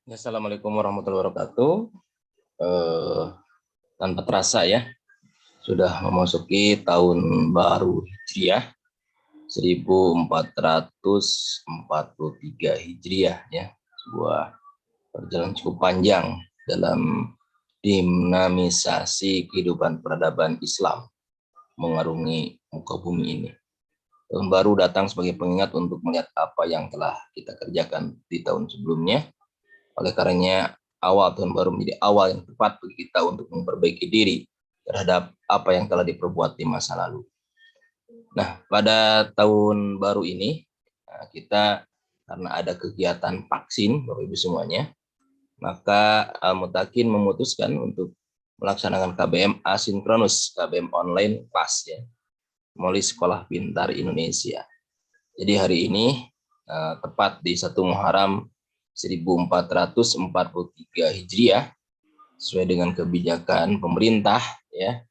Ya, Assalamualaikum warahmatullahi wabarakatuh. Eh, Tanpa terasa ya, sudah memasuki tahun baru Hijriah 1443 Hijriah ya. Sebuah perjalanan cukup panjang dalam dinamisasi kehidupan peradaban Islam mengarungi muka bumi ini. Tahun baru datang sebagai pengingat untuk melihat apa yang telah kita kerjakan di tahun sebelumnya. Oleh karenanya, awal tahun baru menjadi awal yang tepat bagi kita untuk memperbaiki diri terhadap apa yang telah diperbuat di masa lalu. Nah, pada tahun baru ini, kita karena ada kegiatan vaksin, Bapak Ibu semuanya, maka Mutakin memutuskan untuk melaksanakan KBM asinkronus, KBM online kelas ya, melalui Sekolah Pintar Indonesia. Jadi hari ini tepat di 1 Muharram 1443 Hijriah, sesuai dengan kebijakan pemerintah ya,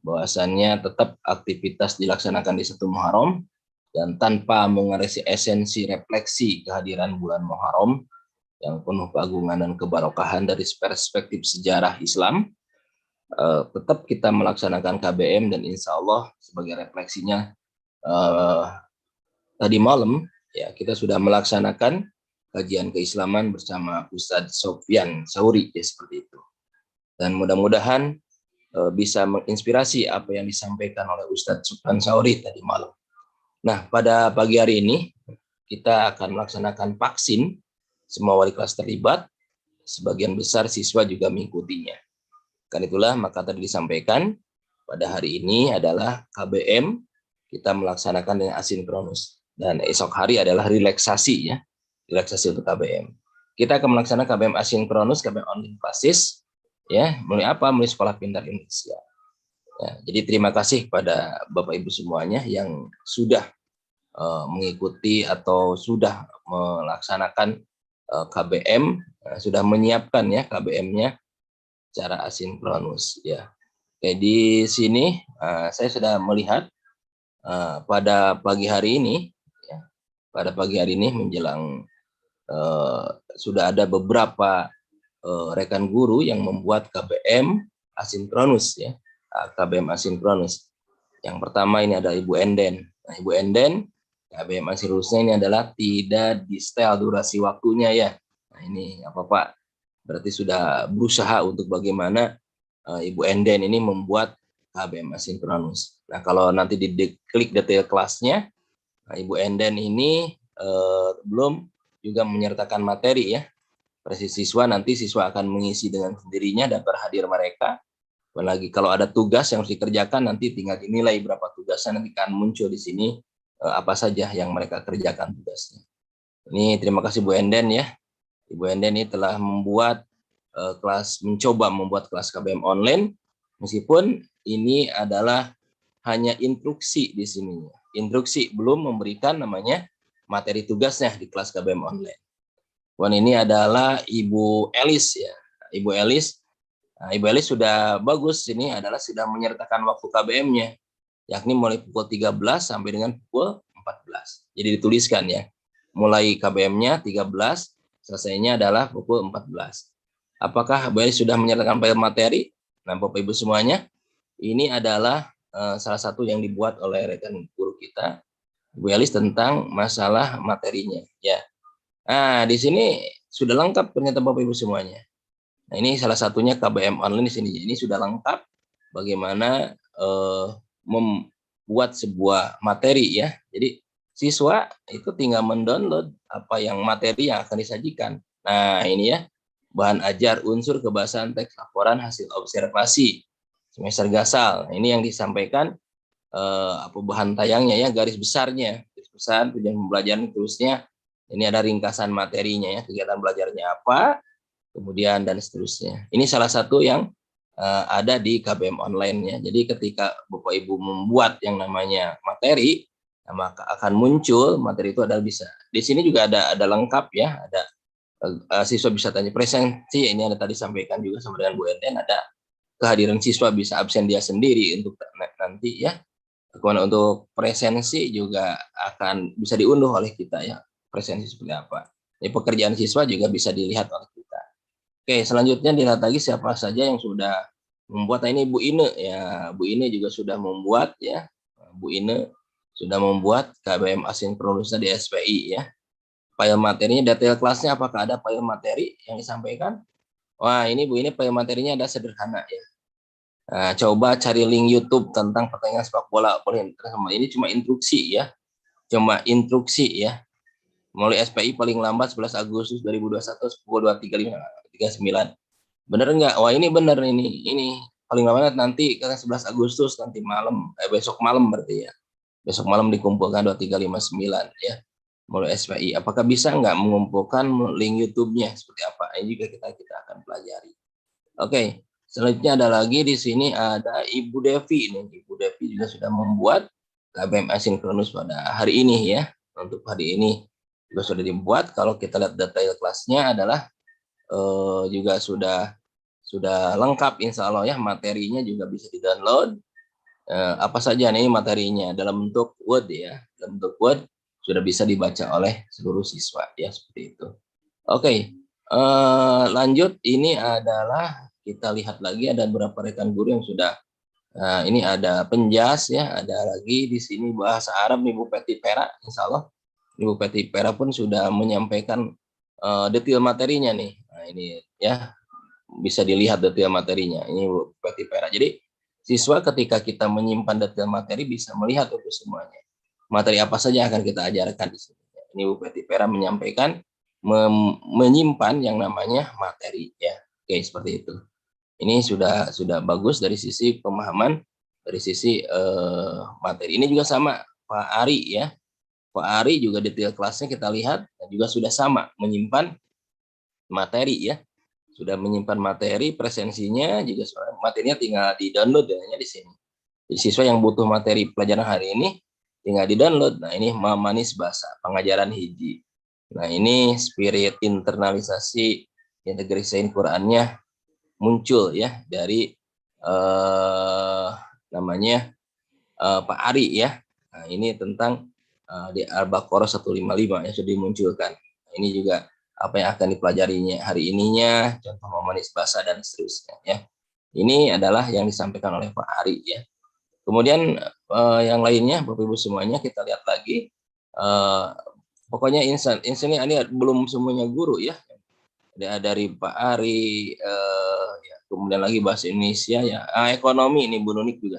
bahwasannya tetap aktivitas dilaksanakan di 1 Muharram dan tanpa mengoreksi esensi refleksi kehadiran bulan Muharram yang penuh keagungan dan kebarokahan dari perspektif sejarah Islam. Tetap kita melaksanakan KBM dan insya Allah sebagai refleksinya tadi malam ya kita sudah melaksanakan kajian keislaman bersama Ustadz Sofyan Sauri ya, seperti itu. Dan mudah-mudahan bisa menginspirasi apa yang disampaikan oleh Ustadz Sofyan Sauri tadi malam. Nah, pada pagi hari ini kita akan melaksanakan vaksin. Semua wali kelas terlibat, sebagian besar siswa juga mengikutinya. Karena itulah maka tadi disampaikan pada hari ini adalah KBM kita melaksanakan dengan asinkronus dan esok hari adalah relaksasi ya, relaksasi untuk KBM. Kita akan melaksanakan KBM asinkronus, KBM online classes ya, melalui apa? Melalui Sekolah Pintar Indonesia. Ya, jadi terima kasih kepada Bapak Ibu semuanya yang sudah mengikuti atau sudah melaksanakan KBM, sudah menyiapkan ya KBM-nya secara asinkronus ya. Oke, di sini saya sudah melihat pada pagi hari ini ya, pada pagi hari ini menjelang sudah ada beberapa rekan guru yang membuat KBM asinkronus ya, KBM asinkronus. Yang pertama ini ada Ibu Enden. Nah, Ibu Enden, KBM asinkronusnya ini adalah tidak di setel durasi waktunya ya. Nah, ini apa Pak? Berarti sudah berusaha untuk bagaimana Ibu Enden ini membuat KBM asinkronus. Nah, kalau nanti diklik detail kelasnya, nah, Ibu Enden ini belum juga menyertakan materi ya. Persis siswa nanti siswa akan mengisi dengan sendirinya daftar hadir mereka. Apalagi kalau ada tugas yang harus dikerjakan nanti tinggal dinilai berapa tugasnya, nanti akan muncul di sini apa saja yang mereka kerjakan tugasnya. Ini terima kasih Bu Enden ya. Ibu Enden ini telah membuat mencoba membuat kelas KBM online meskipun ini adalah hanya instruksi di sini. Instruksi belum memberikan namanya materi tugasnya di kelas KBM online. Dan ini adalah Ibu Elis ya. Ibu Elis, nah, Ibu Elis sudah bagus, ini adalah sudah menyertakan waktu KBM-nya, yakni mulai pukul 13 sampai dengan pukul 14. Jadi dituliskan ya, mulai KBM-nya 13, selesainya adalah pukul 14. Apakah Ibu Elis sudah menyertakan materi? Nah, Bapak Ibu semuanya, ini adalah salah satu yang dibuat oleh rekan guru kita, Ibu Elis, tentang masalah materinya ya. Nah, di sini sudah lengkap ternyata Bapak Ibu semuanya. Nah, ini salah satunya KBM online di sini. Ini sudah lengkap bagaimana membuat sebuah materi ya. Jadi siswa itu tinggal mendownload apa yang materi yang akan disajikan. Nah, ini ya, bahan ajar unsur kebahasaan teks laporan hasil observasi semester Gasal. Ini yang disampaikan apa bahan tayangnya ya, garis besarnya, garis besar tujuan pembelajaran terusnya. Ini ada ringkasan materinya ya, kegiatan belajarnya apa, kemudian dan seterusnya. Ini salah satu yang ada di KBM online-nya. Jadi ketika Bapak Ibu membuat yang namanya materi, maka akan muncul materi itu adalah bisa. Di sini juga ada lengkap ya, ada siswa bisa tanya presensi, ini ada tadi sampaikan juga sama dengan Bu Enden, ada kehadiran siswa bisa absen dia sendiri untuk nanti ya. Kemudian untuk presensi juga akan bisa diunduh oleh kita ya, presensi seperti apa. Jadi pekerjaan siswa juga bisa dilihat oleh kita. Oke, selanjutnya dilihat lagi siapa saja yang sudah membuat. Nah, ini Bu Ine ya, Bu Ine juga sudah membuat ya. Bu Ine sudah membuat KBM asinkronusnya di SPI ya. File materinya, detail kelasnya apakah ada file materi yang disampaikan? Wah, ini Bu Ine file materinya ada sederhana ya. Nah, coba cari link YouTube tentang pertandingan sepak bola. Ini cuma instruksi ya. Cuma instruksi ya. Melalui SPI paling lambat 11 Agustus 2021 pukul 23.59. Bener nggak? Wah, ini bener ini. Ini paling lambat nanti karena 11 Agustus nanti malam, besok malam berarti ya. Besok malam dikumpulkan 23.59 ya. Melalui SPI. Apakah bisa nggak mengumpulkan link YouTube-nya seperti apa? Ini juga kita akan pelajari. Oke, selanjutnya ada lagi di sini ada Ibu Devi. Ibu Devi juga sudah membuat KBM asinkronus pada hari ini ya. Untuk hari ini juga sudah dibuat. Kalau kita lihat detail kelasnya adalah juga sudah lengkap insya Allah ya, materinya juga bisa di-download. Apa saja nih materinya dalam bentuk Word ya, dalam bentuk Word sudah bisa dibaca oleh seluruh siswa ya, seperti itu. Oke, lanjut, ini adalah kita lihat lagi ada beberapa rekan guru yang sudah, ini ada penjas ya, ada lagi di sini bahasa Arab nih Bu Peti Pera, insya Allah Ibu Peti Pera pun sudah menyampaikan detail materinya nih. Nah, ini ya bisa dilihat detail materinya. Ini Bu Peti Pera. Jadi siswa ketika kita menyimpan detail materi bisa melihat itu semuanya. Materi apa saja yang akan kita ajarkan di sini. Ini Bu Peti Pera menyampaikan menyimpan yang namanya materi ya. Oke, seperti itu. Ini sudah bagus dari sisi pemahaman, dari sisi materi. Ini juga sama Pak Ari ya. Pak Ari juga detail kelasnya kita lihat dan juga sudah sama menyimpan materi ya. Sudah menyimpan materi, presensinya juga materinya tinggal di-download ya di sini. Jadi siswa yang butuh materi pelajaran hari ini tinggal di-download. Nah, ini Manis Bahasa Pengajaran Hiji. Nah, ini spirit internalisasi integrasi Qurannya muncul ya dari namanya Pak Ari ya. Nah, ini tentang di Al-Baqarah 155 yang sudah dimunculkan. Ini juga apa yang akan dipelajarinya hari ininya, contoh memanis bahasa dan seterusnya ya. Ini adalah yang disampaikan oleh Pak Ari ya. Kemudian yang lainnya Bapak Ibu semuanya kita lihat lagi, pokoknya insan ini belum semuanya guru ya. Dari Pak Ari, ya, kemudian lagi bahasa Indonesia ya, ekonomi ini Bu Nunik juga.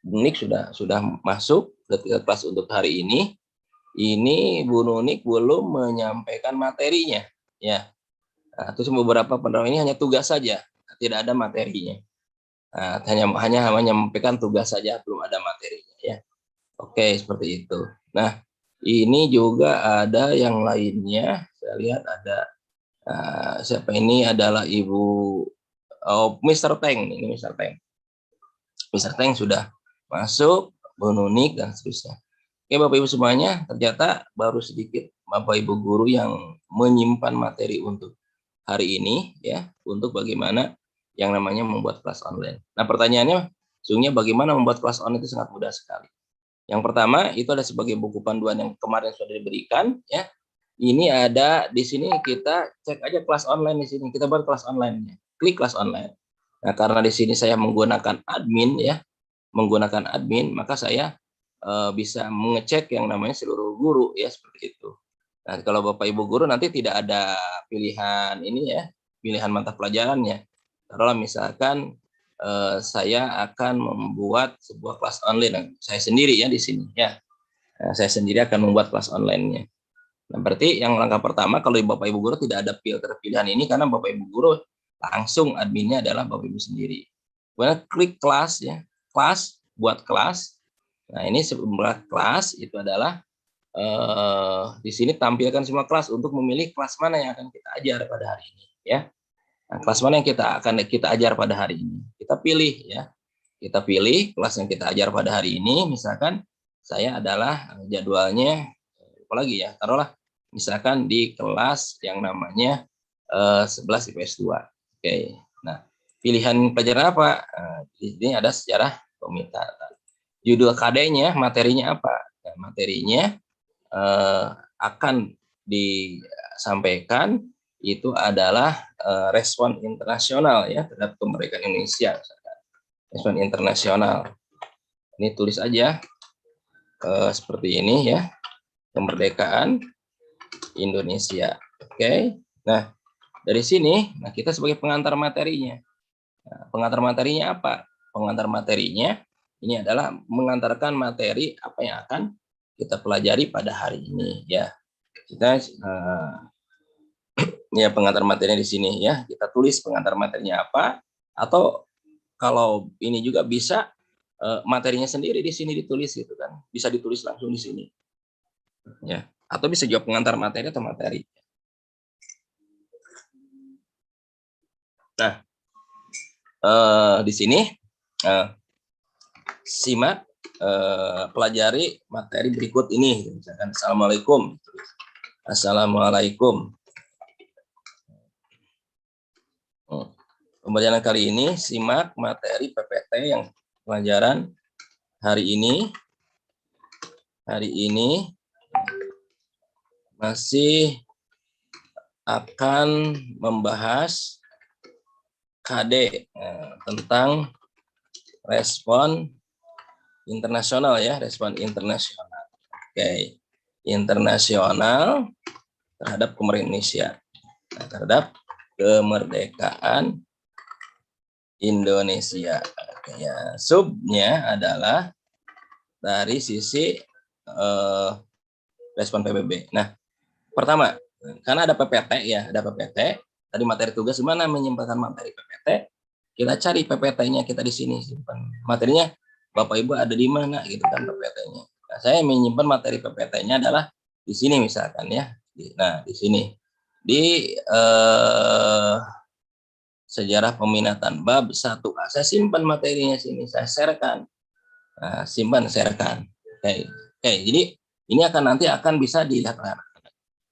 Bu Nunik sudah masuk ke kelas untuk hari ini. Ini Bu Nunik belum menyampaikan materinya ya. Nah, terus beberapa penerima ini hanya tugas saja, tidak ada materinya. Nah, hanya menyampaikan tugas saja, belum ada materinya ya. Oke, seperti itu. Nah, ini juga ada yang lainnya. Saya lihat ada siapa ini, adalah Ibu Mr. Teng. Ini Mr. Teng. Mr. Teng sudah masuk, Bu Nunik dan seterusnya. Oke Bapak Ibu semuanya, ternyata baru sedikit Bapak Ibu guru yang menyimpan materi untuk hari ini ya, untuk bagaimana yang namanya membuat kelas online. Nah, pertanyaannya sesungguhnya bagaimana membuat kelas online itu sangat mudah sekali. Yang pertama itu ada sebagai buku panduan yang kemarin sudah diberikan ya. Ini ada di sini, kita cek aja kelas online di sini. Kita buat kelas online-nya. Klik kelas online. Nah, karena di sini saya menggunakan admin ya, maka saya bisa mengecek yang namanya seluruh guru ya, seperti itu. Nah, kalau Bapak Ibu guru nanti tidak ada pilihan ini ya, pilihan mata pelajarannya. Kalau misalkan saya akan membuat sebuah kelas online, saya sendiri ya di sini ya. Nah, saya sendiri akan membuat kelas online-nya. Nah, berarti yang langkah pertama kalau Bapak Ibu guru tidak ada filter pilihan ini, karena Bapak Ibu guru langsung adminnya adalah Bapak Ibu sendiri. Kemudian klik kelas ya, kelas, buat kelas. Nah, ini sebuah kelas itu adalah di sini tampilkan semua kelas untuk memilih kelas mana yang akan kita ajar pada hari ini ya. Nah, kelas mana yang akan kita ajar pada hari ini. Kita pilih ya. Kita pilih kelas yang kita ajar pada hari ini. Misalkan saya adalah jadwalnya apalagi ya, taruhlah misalkan di kelas yang namanya 11 IPS 2. Oke. Nah, pilihan pelajaran apa? Di sini ada sejarah pemerintahan. Judul KD-nya, materinya apa? Nah, materinya akan disampaikan itu adalah respon internasional ya terhadap kemerdekaan Indonesia. Respon internasional. Ini tulis aja seperti ini ya, kemerdekaan Indonesia. Oke. Nah, dari sini, kita sebagai pengantar materinya. Nah, pengantar materinya apa? Pengantar materinya ini adalah mengantarkan materi apa yang akan kita pelajari pada hari ini ya. Kita ya pengantar materinya di sini ya. Kita tulis pengantar materinya apa, atau kalau ini juga bisa materinya sendiri di sini ditulis gitu kan. Bisa ditulis langsung di sini. Ya, atau bisa juga pengantar materi atau materi. Nah, di sini simak pelajari materi berikut ini. Misalkan Assalamualaikum. Assalamualaikum. Pembelajaran kali ini simak materi PPT yang pelajaran hari ini. Hari ini masih akan membahas KD tentang respon internasional ya, respon internasional. Oke, internasional terhadap kemerdekaan Indonesia. Nah, terhadap kemerdekaan Indonesia. Oke, ya, subnya adalah dari sisi respon PBB. Nah, pertama, karena ada PPT ya, ada PPT. Tadi materi tugas gimana menyimpan materi PPT? Kita cari PPT-nya kita di sini simpan. Materinya Bapak Ibu ada di mana gitu kan PPT-nya. Nah, saya menyimpan materi PPT-nya adalah di sini misalkan ya. Nah, di sini di sejarah peminatan bab 1A. Saya simpan materinya sini, saya sharekan. Nah, simpan, sharekan. Oke, jadi ini nanti akan bisa dilihat.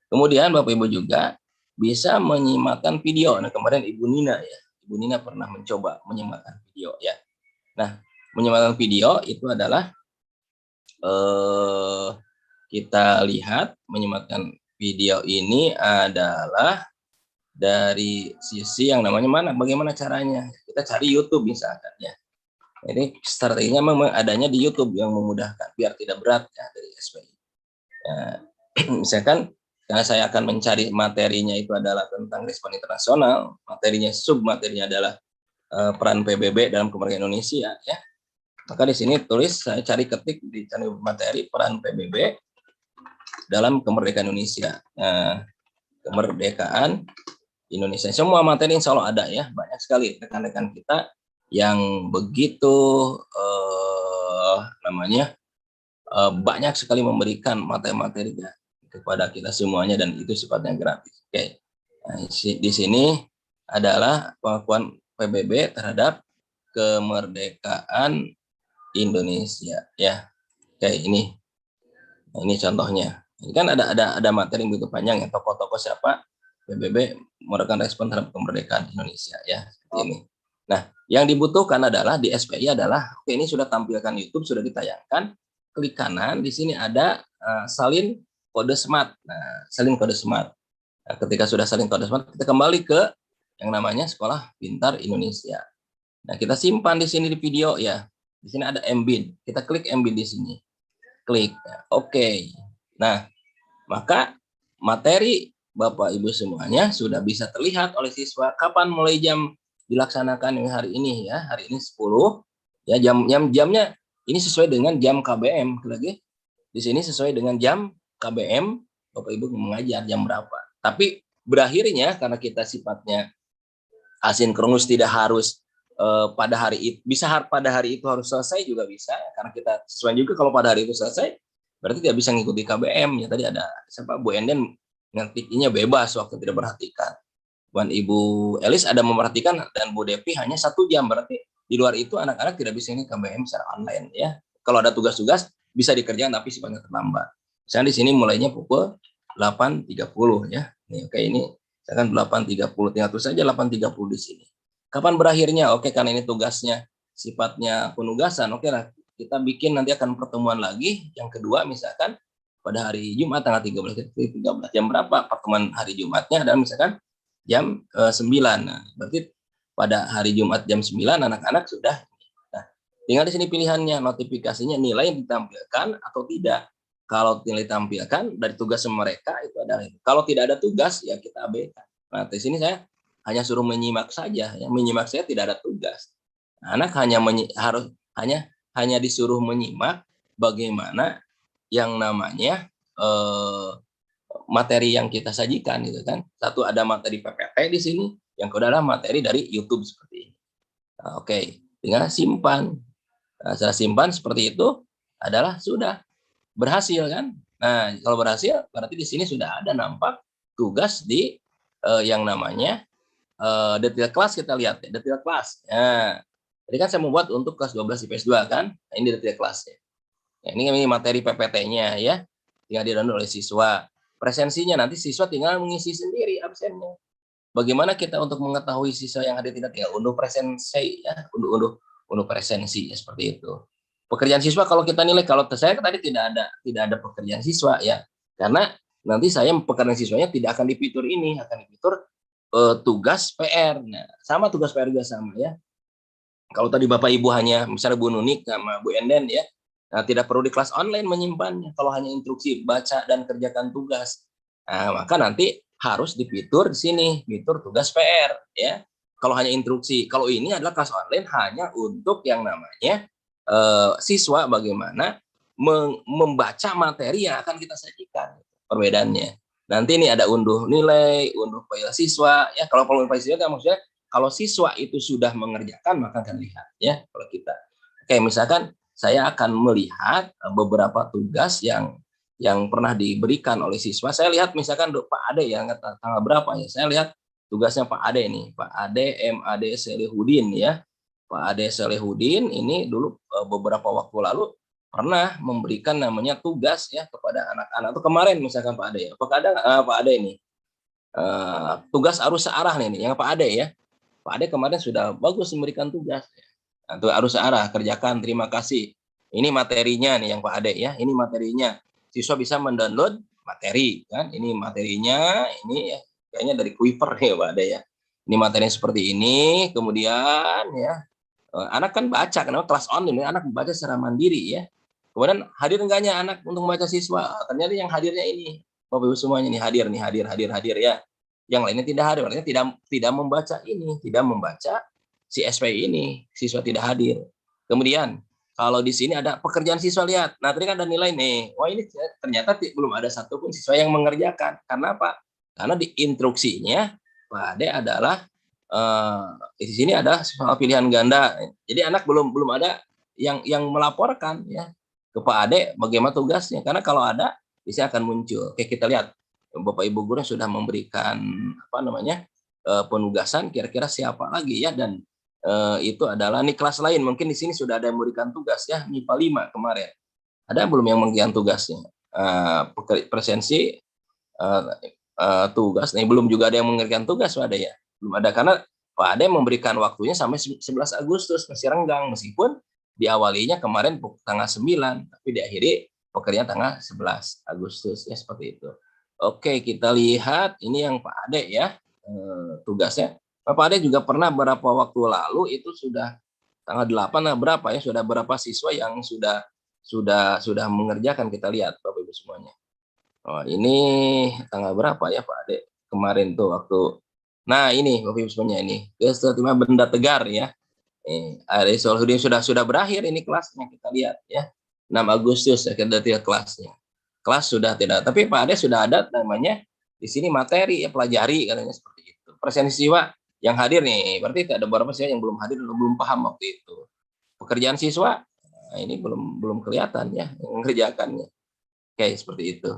Kemudian Bapak Ibu juga bisa menyimakkan video. Nah, kemarin Ibu Nina ya, Ibu Nina pernah mencoba menyimakkan video ya. Nah, menyimakkan video itu adalah kita lihat menyimakkan video ini adalah dari sisi yang namanya mana, bagaimana caranya. Kita cari YouTube misalkan ya. Jadi strateginya memang adanya di YouTube yang memudahkan biar tidak berat ya dari SPI. Ya, misalkan karena saya akan mencari materinya itu adalah tentang respon internasional, materinya submaterinya adalah peran PBB dalam kemerdekaan Indonesia ya. Maka di sini tulis, saya cari ketik di cari materi peran PBB dalam kemerdekaan Indonesia. Kemerdekaan Indonesia. Semua materi insya Allah ada ya, banyak sekali rekan-rekan kita yang begitu banyak sekali memberikan materi-materi kepada kita semuanya dan itu sifatnya gratis. Oke, nah, di sini adalah pengakuan PBB terhadap kemerdekaan Indonesia ya. Oke, ini contohnya. Ini kan ada materi yang begitu panjang ya, tokoh-tokoh siapa PBB merupakan respon terhadap kemerdekaan Indonesia ya, seperti ini. Nah, yang dibutuhkan adalah di SPI adalah oke, ini sudah tampilkan YouTube, sudah ditayangkan. Klik kanan, di sini ada salin kode smart. Nah, salin kode smart. Nah, ketika sudah salin kode smart, kita kembali ke yang namanya Sekolah Pintar Indonesia. Nah, kita simpan di sini di video ya. Di sini ada embed. Kita klik embed di sini. Klik. Oke. Nah, maka materi Bapak Ibu semuanya sudah bisa terlihat oleh siswa. Kapan mulai jam dilaksanakan hari ini ya? Hari ini 10 ya, jamnya ini sesuai dengan jam KBM lagi. Di sini sesuai dengan jam KBM Bapak Ibu mengajar jam berapa. Tapi berakhirnya karena kita sifatnya asinkronus, tidak harus pada hari itu, bisa pada hari itu harus selesai juga bisa, karena kita sesuai juga kalau pada hari itu selesai berarti tidak bisa mengikuti KBM ya. Tadi ada siapa Bu Enden ngetiknya bebas waktu tidak perhatikan. Dan Ibu Elis ada memperhatikan dan Bu Devi hanya 1 jam, berarti di luar itu anak-anak tidak bisa ini KBM secara online ya. Kalau ada tugas-tugas bisa dikerjakan tapi sifatnya terlambat. Misalnya di sini mulainya pukul 8.30 ya. Nih, oke, ini misalkan 8.30, tinggal tulis saja 8.30 di sini. Kapan berakhirnya? Oke, karena ini tugasnya sifatnya penugasan, oke lah, kita bikin nanti akan pertemuan lagi yang kedua misalkan pada hari Jumat tanggal 13 jam berapa pertemuan hari Jumatnya, dan misalkan jam 9. Nah, berarti pada hari Jumat jam 9 anak-anak sudah. Nah, tinggal di sini pilihannya, notifikasinya nilai yang ditampilkan atau tidak. Kalau nilai ditampilkan dari tugas mereka itu adalah itu. Kalau tidak ada tugas ya kita abaikan. Nah, di sini saya hanya suruh menyimak saja, yang menyimak saya tidak ada tugas. Anak hanya harus hanya disuruh menyimak bagaimana yang namanya materi yang kita sajikan gitu kan. Satu ada materi PPT di sini, yang kedua adalah materi dari YouTube seperti ini. Nah, oke, tinggal simpan. Nah, setelah simpan seperti itu adalah sudah berhasil kan. Nah, kalau berhasil berarti di sini sudah ada nampak tugas di yang namanya detail kelas. Kita lihat ya, detail kelas. Nah, tadi kan saya membuat untuk kelas 12 IPS 2 kan. Nah, ini detail kelasnya. Ya, ini materi PPT-nya ya. Tinggal di-download oleh siswa. Presensinya nanti siswa tinggal mengisi sendiri absennya. Bagaimana kita untuk mengetahui siswa yang hadir tidak, tinggal unduh presensi ya, unduh presensi ya, seperti itu. Pekerjaan siswa kalau kita nilai, kalau saya tadi tidak ada pekerjaan siswa ya. Karena nanti saya pekerjaan siswanya tidak akan di fitur ini, akan di fitur tugas PR. Nah, sama tugas PR juga sama ya. Kalau tadi Bapak Ibu hanya misalnya Bu Nunik sama Bu Enden ya, nah, tidak perlu di kelas online menyimpannya. Kalau hanya instruksi baca dan kerjakan tugas, nah, maka nanti harus di fitur di sini, fitur tugas PR ya. Kalau hanya instruksi, kalau ini adalah kelas online hanya untuk yang namanya siswa bagaimana membaca materi yang akan kita sajikan. Perbedaannya. Nanti ini ada unduh nilai, unduh file siswa ya. Kalau file siswa kan maksudnya kalau siswa itu sudah mengerjakan maka akan lihat ya kalau kita. Oke, misalkan saya akan melihat beberapa tugas yang pernah diberikan oleh siswa. Saya lihat misalkan Pak Ade yang tanggal berapa ya. Saya lihat tugasnya Pak Ade nih, Pak Ade MAD Selehudin ya. Pak Ade Selehudin ini dulu beberapa waktu lalu pernah memberikan namanya tugas ya kepada anak-anak. Itu kemarin misalkan Pak Ade ya. Apakah ada Pak Ade ini tugas arus searah nih yang Pak Ade ya. Pak Ade kemarin sudah bagus memberikan tugas. Nah, tuh arus searah, kerjakan, terima kasih. Ini materinya nih yang Pak Ade ya, ini materinya. Siswa bisa mendownload materi kan, ini materinya, ini ya, kayaknya dari Quiver ya Pak Ade ya. Ini materinya seperti ini, kemudian ya, anak kan baca, kenapa kelas online, anak membaca secara mandiri ya. Kemudian hadir enggaknya anak untuk membaca siswa, ternyata yang hadirnya ini, Bapak Ibu semuanya nih hadir ya. Yang lainnya tidak hadir, artinya tidak membaca ini, tidak membaca si SPI ini, siswa tidak hadir. Kemudian kalau di sini ada pekerjaan siswa, lihat. Nah, tadi kan ada nilai nih. Wah, ini ternyata belum ada satupun siswa yang mengerjakan. Karena apa? Karena di instruksinya Pak Ade adalah di sini ada soal pilihan ganda. Jadi anak belum ada yang melaporkan ya ke Pak Ade bagaimana tugasnya. Karena kalau ada bisa akan muncul. Oke, kita lihat Bapak Ibu guru sudah memberikan apa namanya penugasan, kira-kira siapa lagi ya, dan itu adalah nih kelas lain, mungkin di sini sudah ada yang memberikan tugas ya, MIPA 5 kemarin. Ada belum yang memberikan tugasnya? Presensi tugas nih belum, juga ada yang mengerjakan tugas Pak Ade ya? Belum ada, karena Pak Ade memberikan waktunya sampai 11 Agustus, masih renggang meskipun diawalinya kemarin tanggal 9, tapi diakhiri pekerjaan tanggal 11 Agustus ya, seperti itu. Oke, kita lihat ini yang Pak Ade ya, tugasnya. Pak Ade juga pernah beberapa waktu lalu itu sudah tanggal 8 berapa ya, sudah berapa siswa yang sudah mengerjakan, kita lihat Bapak Ibu semuanya. Oh, ini tanggal berapa ya Pak Ade kemarin tuh waktu. Nah, ini Bapak Ibu semuanya, ini ketertiban benda tegar ya. Ade Solhudin sudah berakhir ini kelasnya, kita lihat ya. 6 Agustus ya, kita lihat kelasnya. Kelas sudah tidak, tapi Pak Ade sudah ada namanya di sini materi ya, pelajari katanya seperti itu. Presensi siswa yang hadir nih, berarti ada beberapa siswa yang belum hadir, belum paham waktu itu. Pekerjaan siswa, nah ini belum kelihatan ya mengerjakannya. Oke, seperti itu.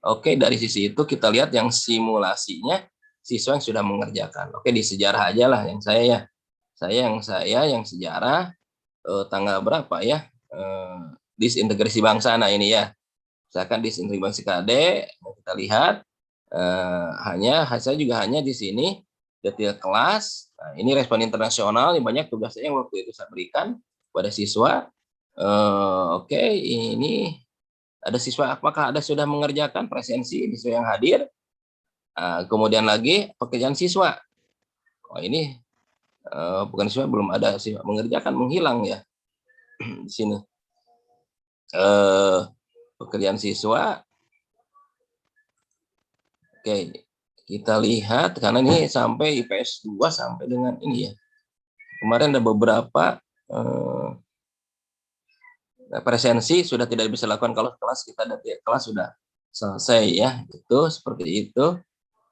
Oke, dari sisi itu kita lihat yang simulasinya siswa yang sudah mengerjakan. Oke, di sejarah aja lah yang saya ya. Yang sejarah tanggal berapa ya? Disintegrasi bangsa, nah ini ya. Misalkan disintegrasi bangsa KD, kita lihat saya juga hanya di sini detail kelas. Nah, ini respon internasional, yang banyak tugasnya yang waktu itu saya berikan pada siswa. Oke, ini ada siswa, apakah ada sudah mengerjakan presensi siswa yang hadir? Kemudian lagi pekerjaan siswa. Oh ini bukan siswa, belum ada siswa mengerjakan, menghilang ya di sini. Pekerjaan siswa. Oke, kita lihat karena ini sampai IPS 2 sampai dengan ini ya. Kemarin ada beberapa presensi sudah tidak bisa lakukan kalau kelas kita kelas sudah selesai ya. Itu seperti itu.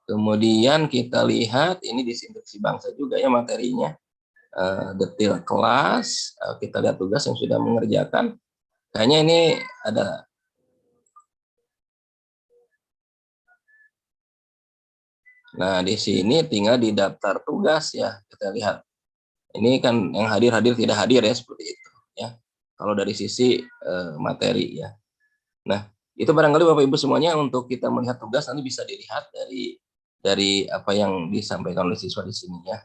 Kemudian kita lihat ini di Sinteksi Bangsa juga ya materinya. Detail kelas, kita lihat tugas yang sudah mengerjakan. Kayaknya ini ada. Nah, di sini tinggal di daftar tugas ya, kita lihat. Ini kan yang hadir tidak hadir ya, seperti itu ya. Kalau dari sisi materi ya. Nah, itu barangkali Bapak Ibu semuanya untuk kita melihat tugas nanti bisa dilihat dari apa yang disampaikan oleh siswa di sini ya.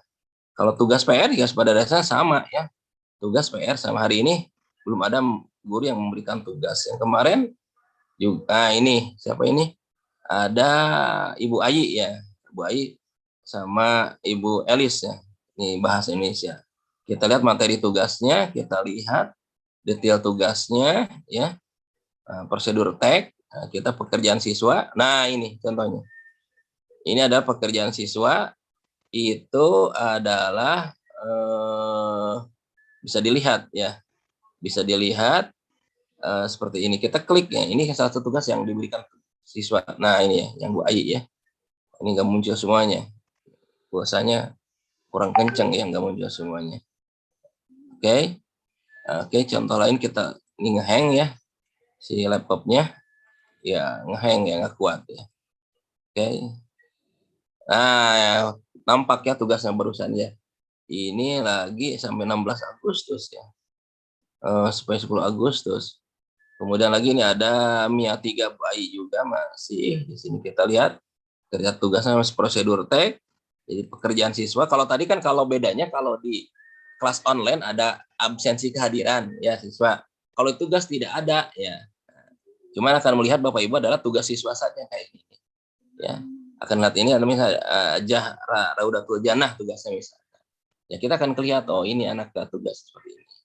Kalau tugas PR ya pada dasarnya sama ya. Tugas PR sama hari ini belum ada guru yang memberikan tugas. Yang kemarin juga ini siapa ini? Ada Ibu Ayi ya. Ibu Ayi sama Ibu Elis ya. Ini bahasa Indonesia. Kita lihat materi tugasnya, kita lihat detail tugasnya ya. Prosedur tag, kita pekerjaan siswa. Nah, ini contohnya. Ini ada pekerjaan siswa itu adalah bisa dilihat ya. Bisa dilihat seperti ini. Kita klik ya. Ini salah satu tugas yang diberikan siswa. Nah, ini ya, yang Bu Ayi ya. Ini nggak muncul semuanya. Kuasanya kurang kenceng ya, nggak muncul semuanya. Oke. Oke, contoh lain kita ini ngehang ya. Si laptopnya ya ngehang ya, nggak kuat ya. Oke. Nah, ya, nampak ya tugasnya barusan ya. Ini lagi sampai 16 Agustus ya. Sampai 10 Agustus. Kemudian lagi ini ada Mia 3 bayi juga masih. Di sini kita lihat kerja tugasnya masih prosedur tag. Jadi pekerjaan siswa. Kalau tadi kan kalau bedanya kalau di kelas online ada absensi kehadiran ya siswa. Kalau tugas tidak ada ya. Cuman akan melihat Bapak Ibu adalah tugas siswa saja kayak gini. Ya. Akan lihat ini misalnya Raudatul Jannah tugasnya misalnya. Ya kita akan kelihatan oh ini anak tugas seperti ini.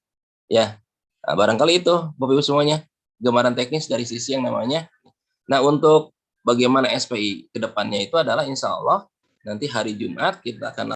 Ya. Nah, barangkali itu Bapak Ibu semuanya gambaran teknis dari sisi yang namanya. Nah, untuk bagaimana SPI ke depannya itu adalah insya Allah nanti hari Jumat kita akan